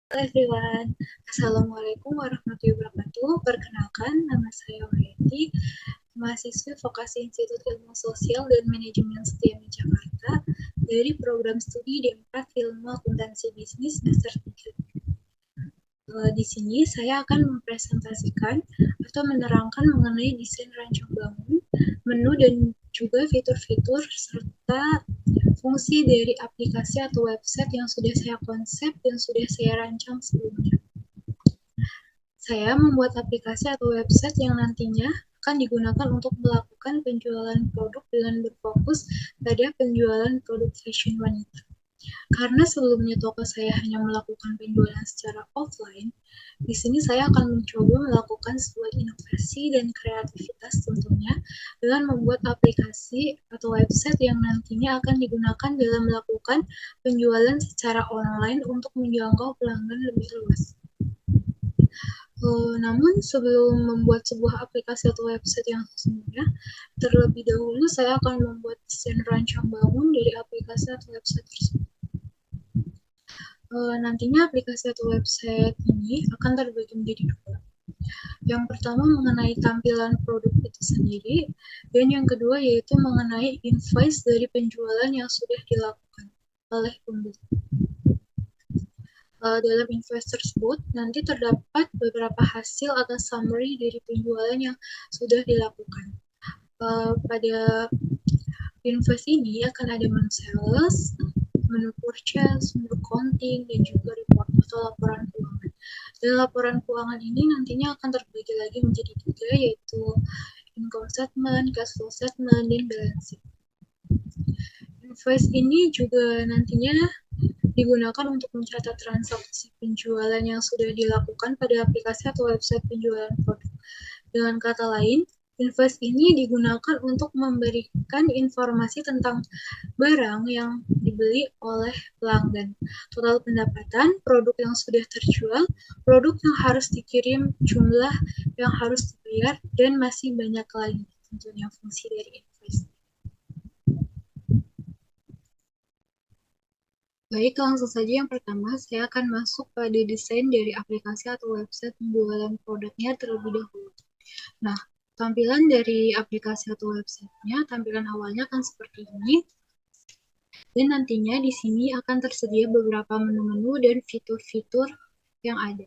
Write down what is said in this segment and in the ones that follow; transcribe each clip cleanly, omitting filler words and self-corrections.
Halo everyone, Assalamualaikum warahmatullahi wabarakatuh. Perkenalkan, nama saya Wayati, mahasiswi Vokasi Institut Ilmu Sosial dan Manajemen Setiami Jakarta dari program studi D4 Ilmu Akuntansi Bisnis semester 3. Di sini saya akan mempresentasikan atau menerangkan mengenai desain rancang bangun, menu dan juga fitur-fitur serta fungsi dari aplikasi atau website yang sudah saya konsep dan sudah saya rancang sebelumnya. Saya membuat aplikasi atau website yang nantinya akan digunakan untuk melakukan penjualan produk dengan berfokus pada penjualan produk fashion wanita. Karena sebelumnya toko saya hanya melakukan penjualan secara offline, di sini saya akan mencoba melakukan sebuah inovasi dan kreativitas tentunya dengan membuat aplikasi atau website yang nantinya akan digunakan dalam melakukan penjualan secara online untuk menjangkau pelanggan lebih luas. Namun sebelum membuat sebuah aplikasi atau website yang sesungguhnya, terlebih dahulu saya akan membuat desain rancang bangun dari aplikasi atau website tersebut. Nantinya aplikasi atau website ini akan terbagi menjadi dua. Yang pertama mengenai tampilan produk itu sendiri, dan yang kedua yaitu mengenai invoice dari penjualan yang sudah dilakukan oleh pembeli. Dalam invoice tersebut nanti terdapat beberapa hasil atau summary dari penjualan yang sudah dilakukan. Pada invoice ini akan ada menu sales, menu purchase, menu accounting, dan juga report atau laporan keuangan. Dan laporan keuangan ini nantinya akan terbagi lagi menjadi tiga, yaitu income statement, cash flow statement, dan balance sheet. Invoice ini juga nantinya digunakan untuk mencatat transaksi penjualan yang sudah dilakukan pada aplikasi atau website penjualan produk. Dengan kata lain, invoice ini digunakan untuk memberikan informasi tentang barang yang dibeli oleh pelanggan, total pendapatan, produk yang sudah terjual, produk yang harus dikirim, jumlah yang harus dibayar, dan masih banyak lagi tentunya fungsi dari invoice. Baik, langsung saja yang pertama, saya akan masuk pada desain dari aplikasi atau website penjualan produknya terlebih dahulu. Nah, tampilan dari aplikasi atau websitenya, tampilan awalnya akan seperti ini. Dan nantinya di sini akan tersedia beberapa menu-menu dan fitur-fitur yang ada.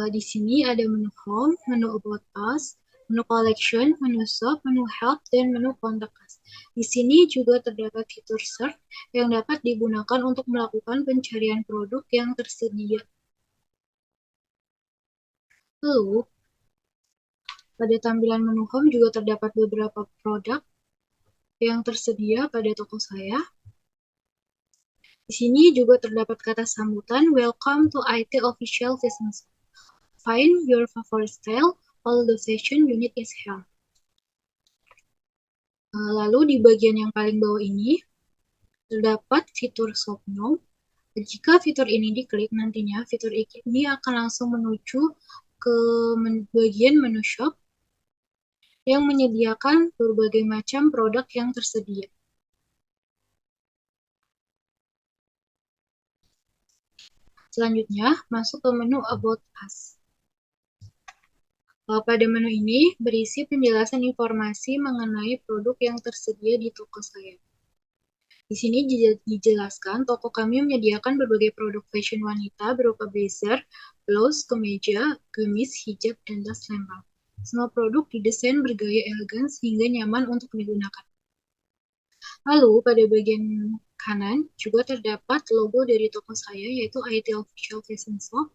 Di sini ada menu home, menu about us, menu collection, menu shop, menu help, dan menu contact us. Di sini juga terdapat fitur search yang dapat digunakan untuk melakukan pencarian produk yang tersedia. Lalu, pada tampilan menu home juga terdapat beberapa produk yang tersedia pada toko saya. Di sini juga terdapat kata sambutan, welcome to IT Official Fashion Shop. Find your favorite style, all the fashion unit is here. Lalu di bagian yang paling bawah ini, terdapat fitur Shop Now. Jika fitur ini diklik, nantinya fitur ini akan langsung menuju ke bagian menu shop yang menyediakan berbagai macam produk yang tersedia. Selanjutnya, masuk ke menu About Us. Pada menu ini berisi penjelasan informasi mengenai produk yang tersedia di toko saya. Di sini dijelaskan toko kami menyediakan berbagai produk fashion wanita berupa blazer, blouse, kemeja, gamis, hijab, dan tas lempang. Semua produk didesain bergaya elegan sehingga nyaman untuk digunakan. Lalu pada bagian kanan juga terdapat logo dari toko saya yaitu IT Official Fashion Shop.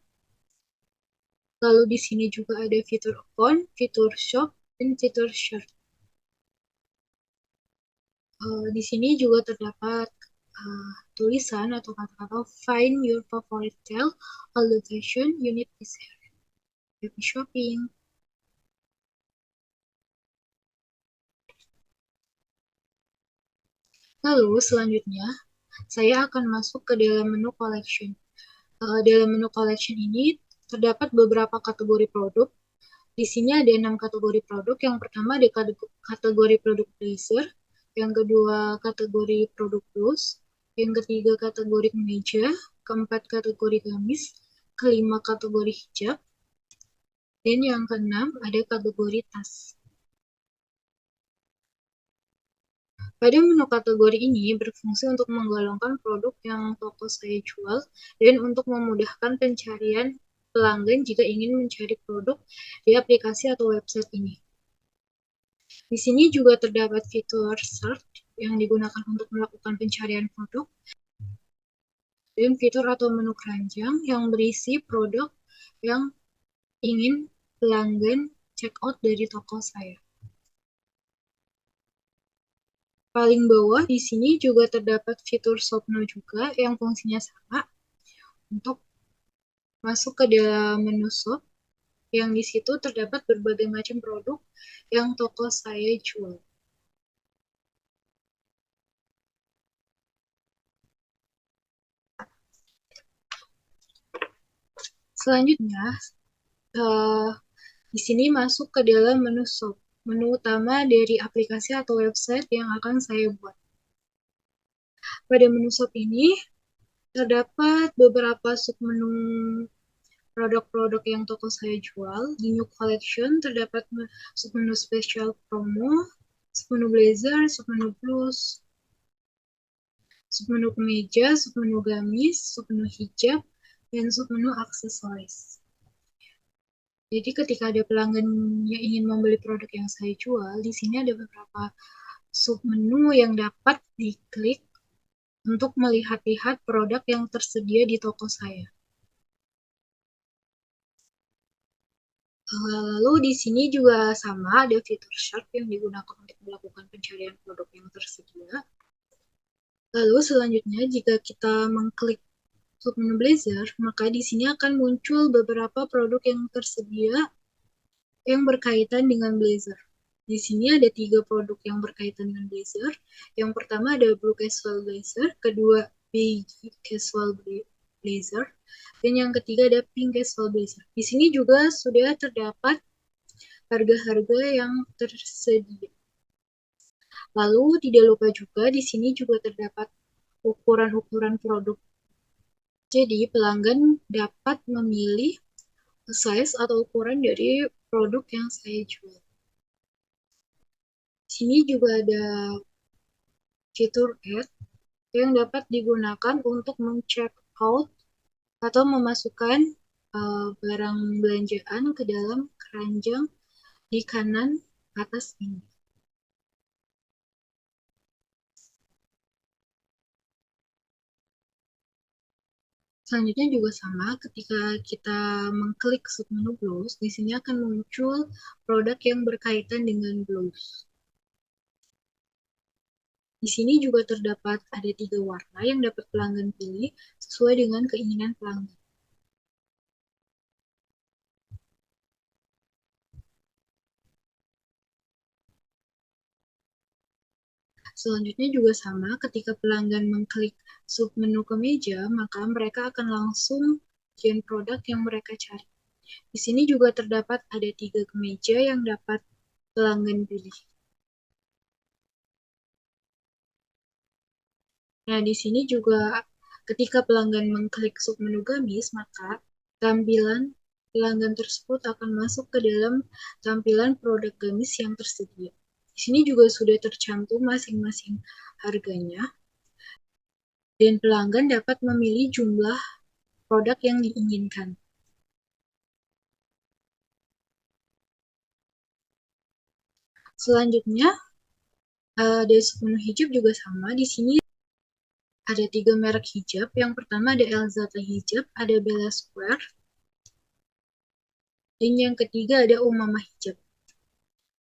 Lalu di sini juga ada fitur account, fitur shop, dan fitur shirt. Di sini juga terdapat tulisan atau kata-kata find your favorite style, all the fashion unit is here. Happy shopping. Lalu selanjutnya saya akan masuk ke dalam menu collection. Dalam menu collection ini terdapat beberapa kategori produk. Di sini ada 6 kategori produk. Yang pertama ada kategori produk blazer, yang kedua kategori produk blouse, yang ketiga kategori kemeja, keempat kategori gamis, kelima kategori hijab, dan yang keenam ada kategori tas. Pada menu kategori ini berfungsi untuk menggolongkan produk yang toko saya jual dan untuk memudahkan pencarian pelanggan jika ingin mencari produk di aplikasi atau website ini. Di sini juga terdapat fitur search yang digunakan untuk melakukan pencarian produk dan fitur atau menu keranjang yang berisi produk yang ingin pelanggan check out dari toko saya. Paling bawah di sini juga terdapat fitur shop now juga yang fungsinya sama untuk masuk ke dalam menu shop yang di situ terdapat berbagai macam produk yang toko saya jual. Selanjutnya, di sini masuk ke dalam menu shop, menu utama dari aplikasi atau website yang akan saya buat. Pada menu shop ini terdapat beberapa submenu produk-produk yang toko saya jual. Di New Collection terdapat submenu special promo, submenu blazer, submenu blus, submenu kemeja, submenu gamis, submenu hijab, dan submenu aksesoris. Jadi ketika ada pelanggan yang ingin membeli produk yang saya jual, di sini ada beberapa submenu yang dapat diklik untuk melihat-lihat produk yang tersedia di toko saya. Lalu di sini juga sama ada fitur search yang digunakan untuk melakukan pencarian produk yang tersedia. Lalu selanjutnya jika kita mengklik submenu blazer, maka di sini akan muncul beberapa produk yang tersedia yang berkaitan dengan blazer. Di sini ada 3 produk yang berkaitan dengan blazer. Yang pertama ada blue casual blazer, kedua beige casual blazer, dan yang ketiga ada pink casual blazer. Di sini juga sudah terdapat harga-harga yang tersedia. Lalu tidak lupa juga di sini juga terdapat ukuran-ukuran produk. Jadi pelanggan dapat memilih size atau ukuran dari produk yang saya jual. Di sini juga ada fitur add yang dapat digunakan untuk men-check out atau memasukkan barang belanjaan ke dalam keranjang di kanan atas ini. Selanjutnya juga sama, ketika kita mengklik submenu blouse, di sini akan muncul produk yang berkaitan dengan blouse. Di sini juga terdapat ada 3 warna yang dapat pelanggan pilih sesuai dengan keinginan pelanggan. Selanjutnya juga sama, ketika pelanggan mengklik submenu kemeja, maka mereka akan langsung gen produk yang mereka cari. Di sini juga terdapat ada 3 kemeja yang dapat pelanggan pilih. Nah, di sini juga ketika pelanggan mengklik submenu gamis, maka tampilan pelanggan tersebut akan masuk ke dalam tampilan produk gamis yang tersedia. Di sini juga sudah tercantum masing-masing harganya, dan pelanggan dapat memilih jumlah produk yang diinginkan. Selanjutnya, dari submenu hijab juga sama. Di sini ada 3 merek hijab. Yang pertama ada Elzata hijab, ada Bella Square, dan yang ketiga ada Umama hijab.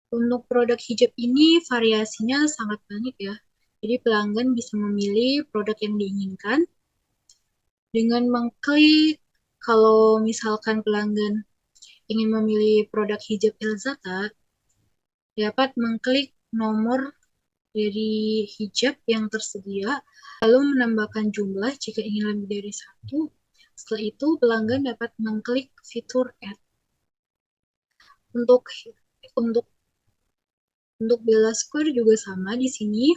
Untuk produk hijab ini variasinya sangat banyak ya. Jadi pelanggan bisa memilih produk yang diinginkan dengan mengklik. Kalau misalkan pelanggan ingin memilih produk hijab Elzata, dapat mengklik nomor dari hijab yang tersedia, lalu menambahkan jumlah jika ingin lebih dari 1. Setelah itu, pelanggan dapat mengklik fitur add. Untuk Bella Square juga sama. Di sini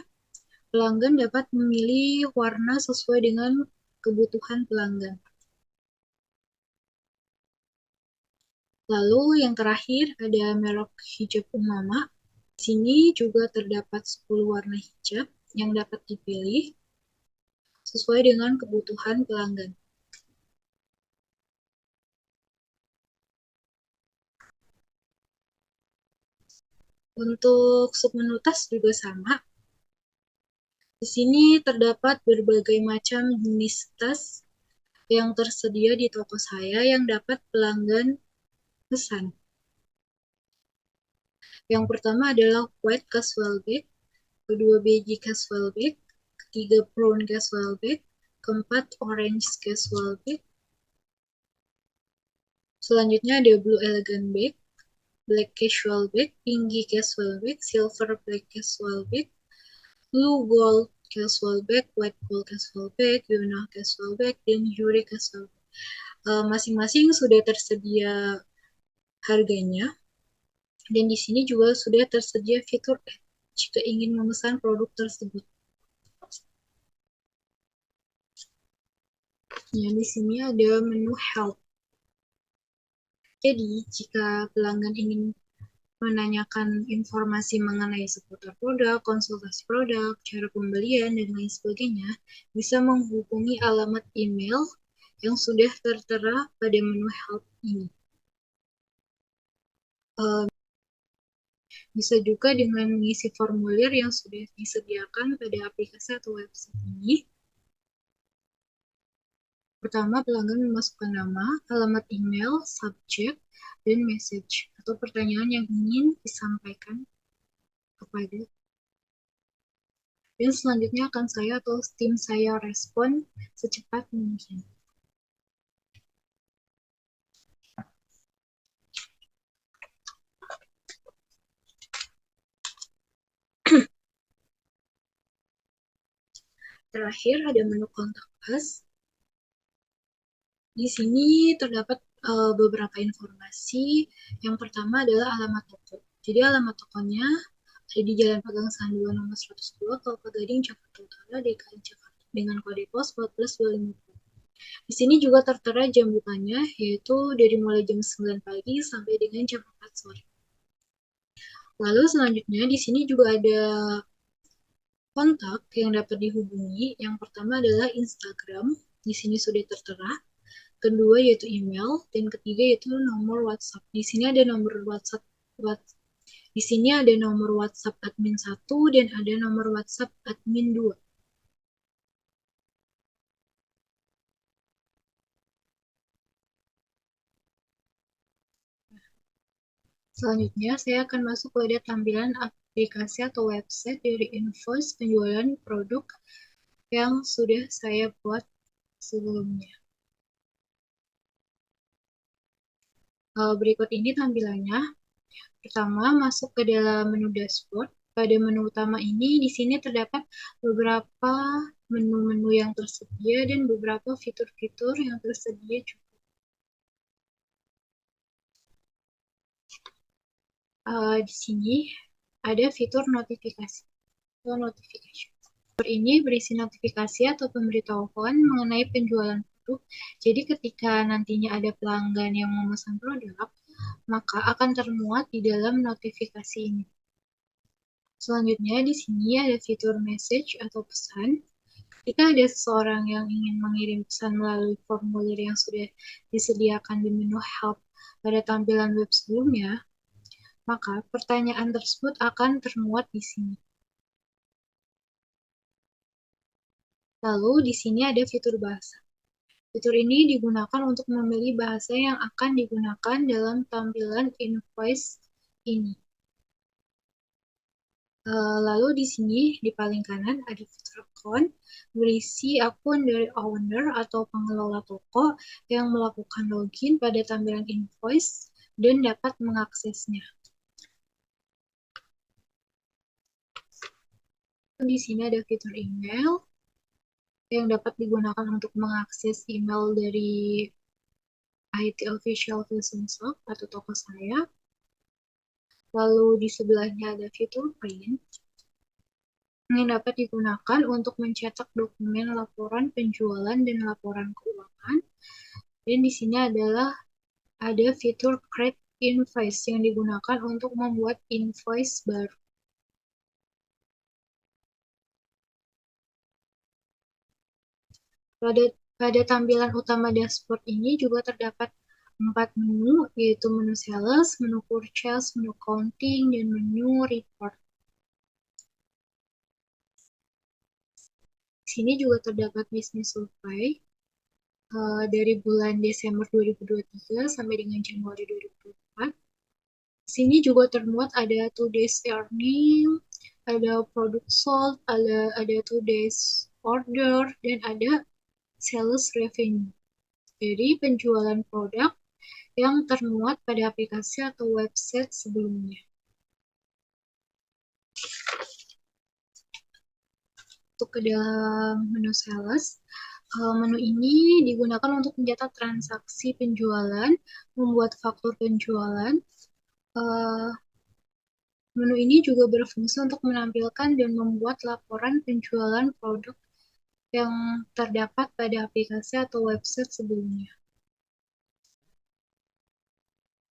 pelanggan dapat memilih warna sesuai dengan kebutuhan pelanggan. Lalu yang terakhir ada merek hijab Umama. Di sini juga terdapat 10 warna hijab yang dapat dipilih sesuai dengan kebutuhan pelanggan. Untuk submenu tas juga sama. Di sini terdapat berbagai macam jenis tas yang tersedia di toko saya yang dapat pelanggan pesan. Yang pertama adalah white casual bag, kedua beige casual bag, ketiga brown casual bag, keempat orange casual bag. Selanjutnya ada blue elegant bag, black casual bag, pinky casual bag, silver black casual bag, blue gold casual bag, white gold casual bag, Yuna casual bag, dan Yuri casual bag. Masing-masing sudah tersedia harganya, dan di sini juga sudah tersedia fitur add jika ingin memesan produk tersebut. Ya, di sini ada menu help. Jadi, jika pelanggan ingin menanyakan informasi mengenai seputar produk, konsultasi produk, cara pembelian, dan lain sebagainya, bisa menghubungi alamat email yang sudah tertera pada menu help ini. Bisa juga dengan mengisi formulir yang sudah disediakan pada aplikasi atau website ini. Pertama, pelanggan memasukkan nama, alamat email, subjek, dan message atau pertanyaan yang ingin disampaikan kepada. Dan selanjutnya akan saya atau tim saya respon secepat mungkin. Terakhir ada menu kontak us. Di sini terdapat beberapa informasi. Yang pertama adalah alamat toko. Jadi alamat tokonya ada di Jalan Pegang Sanduan nomor 102, Kelapa Gading, Jakarta Utara, DKI Jakarta, dengan kode pos 14250. Di sini juga tertera jam bukanya, yaitu dari mulai jam 9 pagi sampai dengan jam 4 sore. Lalu selanjutnya di sini juga ada kontak yang dapat dihubungi. Yang pertama adalah Instagram, di sini sudah tertera. Kedua yaitu email, dan ketiga yaitu nomor WhatsApp. Di sini ada nomor WhatsApp, di sini ada nomor WhatsApp admin 1 dan ada nomor WhatsApp admin 2. Selanjutnya, saya akan masuk pada tampilan aplikasi atau website dari invoice penjualan produk yang sudah saya buat sebelumnya. Berikut ini tampilannya. Pertama, masuk ke dalam menu dashboard. Pada menu utama ini, di sini terdapat beberapa menu-menu yang tersedia dan beberapa fitur-fitur yang tersedia juga. Di sini ada fitur notifikasi atau notification. Fitur ini berisi notifikasi atau pemberitahuan mengenai penjualan produk. Jadi ketika nantinya ada pelanggan yang memesan produk, maka akan termuat di dalam notifikasi ini. Selanjutnya di sini ada fitur message atau pesan. Jika ada seseorang yang ingin mengirim pesan melalui formulir yang sudah disediakan di menu help pada tampilan web sebelumnya, maka pertanyaan tersebut akan termuat di sini. Lalu di sini ada fitur bahasa. Fitur ini digunakan untuk memilih bahasa yang akan digunakan dalam tampilan invoice ini. Lalu di sini di paling kanan ada fitur account, berisi akun dari owner atau pengelola toko yang melakukan login pada tampilan invoice dan dapat mengaksesnya. Di sini ada fitur email yang dapat digunakan untuk mengakses email dari IT Official Fashion Shop atau toko saya. Lalu di sebelahnya ada fitur print. yang dapat digunakan untuk mencetak dokumen laporan penjualan dan laporan keuangan. Dan di sini ada fitur Create Invoice yang digunakan untuk membuat invoice baru. Pada tampilan utama dashboard ini juga terdapat 4 menu, yaitu menu sales, menu purchase, menu counting, dan menu report. Di sini juga terdapat business survey dari bulan Desember 2023 sampai dengan Januari 2024. Di sini juga termuat ada today's earning, ada product sold, ada today's order, dan ada sales revenue. Jadi penjualan produk yang termuat pada aplikasi atau website sebelumnya. Untuk ke dalam menu sales, menu ini digunakan untuk mencatat transaksi penjualan, membuat faktur penjualan. Menu ini juga berfungsi untuk menampilkan dan membuat laporan penjualan produk yang terdapat pada aplikasi atau website sebelumnya.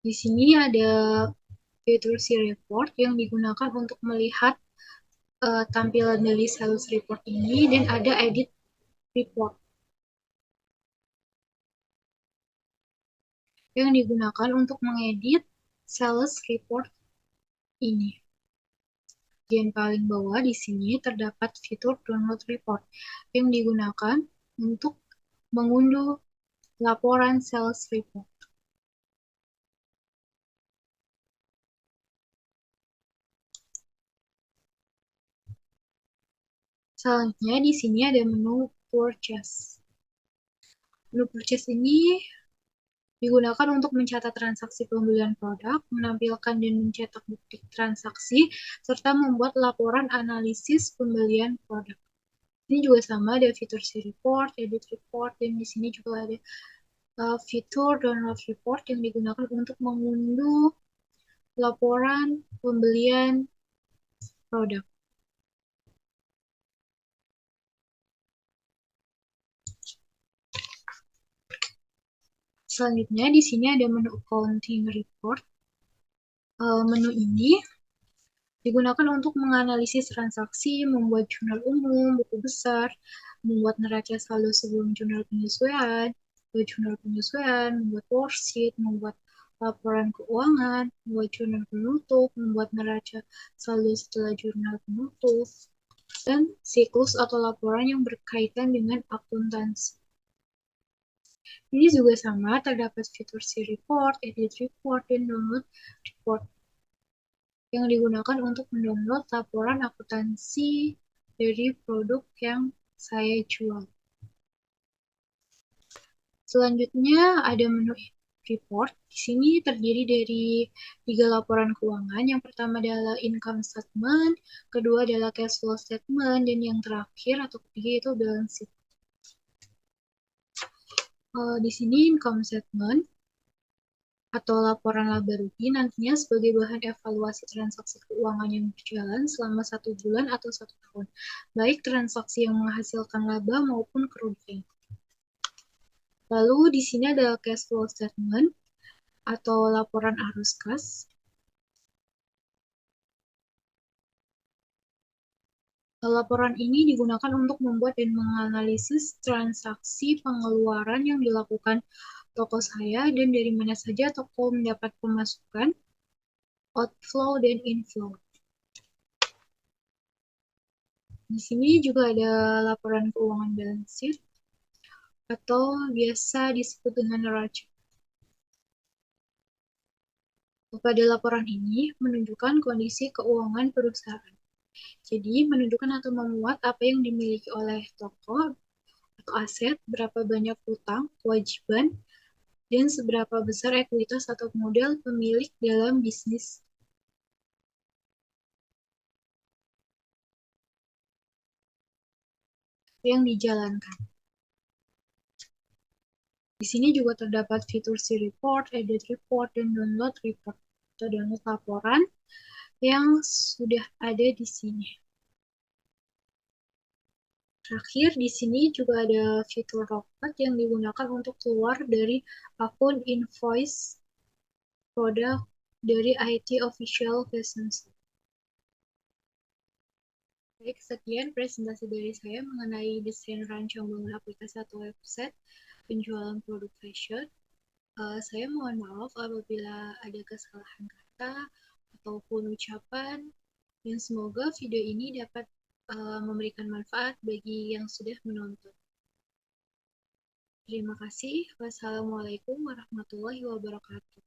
Di sini ada fitur si report yang digunakan untuk melihat tampilan dari sales report ini, dan ada edit report yang digunakan untuk mengedit sales report ini. Bagian paling bawah di sini terdapat fitur download report yang digunakan untuk mengunduh laporan sales report. Selanjutnya di sini ada menu purchase. Menu purchase ini digunakan untuk mencatat transaksi pembelian produk, menampilkan dan mencetak bukti transaksi, serta membuat laporan analisis pembelian produk. Ini juga sama, ada fitur si report, edit report, dan di sini juga ada fitur download report yang digunakan untuk mengunduh laporan pembelian produk. Selanjutnya di sini ada menu accounting report. Menu ini digunakan untuk menganalisis transaksi, membuat jurnal umum, buku besar, membuat neraca saldo sebelum jurnal penyesuaian, membuat worksheet, membuat laporan keuangan, membuat jurnal penutup, membuat neraca saldo setelah jurnal penutup, dan siklus atau laporan yang berkaitan dengan akuntansi. Ini juga sama, terdapat fitur si report, edit report, dan download report yang digunakan untuk mendownload laporan akuntansi dari produk yang saya jual. Selanjutnya ada menu report. Di sini terdiri dari 3 laporan keuangan. Yang pertama adalah income statement, kedua adalah cash flow statement, dan yang terakhir atau ketiga itu balance sheet. Di sini income statement atau laporan laba rugi nantinya sebagai bahan evaluasi transaksi keuangan yang berjalan selama 1 bulan atau 1 tahun, baik transaksi yang menghasilkan laba maupun kerugian. Lalu di sini ada cash flow statement atau laporan arus kas. Laporan ini digunakan untuk membuat dan menganalisis transaksi pengeluaran yang dilakukan toko saya dan dari mana saja toko mendapat pemasukan, outflow, dan inflow. Di sini juga ada laporan keuangan balance sheet atau biasa disebut dengan neraca. Pada laporan ini menunjukkan kondisi keuangan perusahaan. Jadi menunjukkan atau memuat apa yang dimiliki oleh toko atau aset, berapa banyak utang, kewajiban, dan seberapa besar ekuitas atau modal pemilik dalam bisnis yang dijalankan. Di sini juga terdapat fitur si report, edit report, dan download report atau download laporan yang sudah ada di sini. Terakhir, di sini juga ada fitur rocket yang digunakan untuk keluar dari akun invoice produk dari IT Official Fashion Shop. Baik, sekian presentasi dari saya mengenai desain rancang bangun aplikasi atau website penjualan produk fashion. Saya mohon maaf apabila ada kesalahan kata ataupun ucapan, dan semoga video ini dapat memberikan manfaat bagi yang sudah menonton. Terima kasih. Wassalamualaikum warahmatullahi wabarakatuh.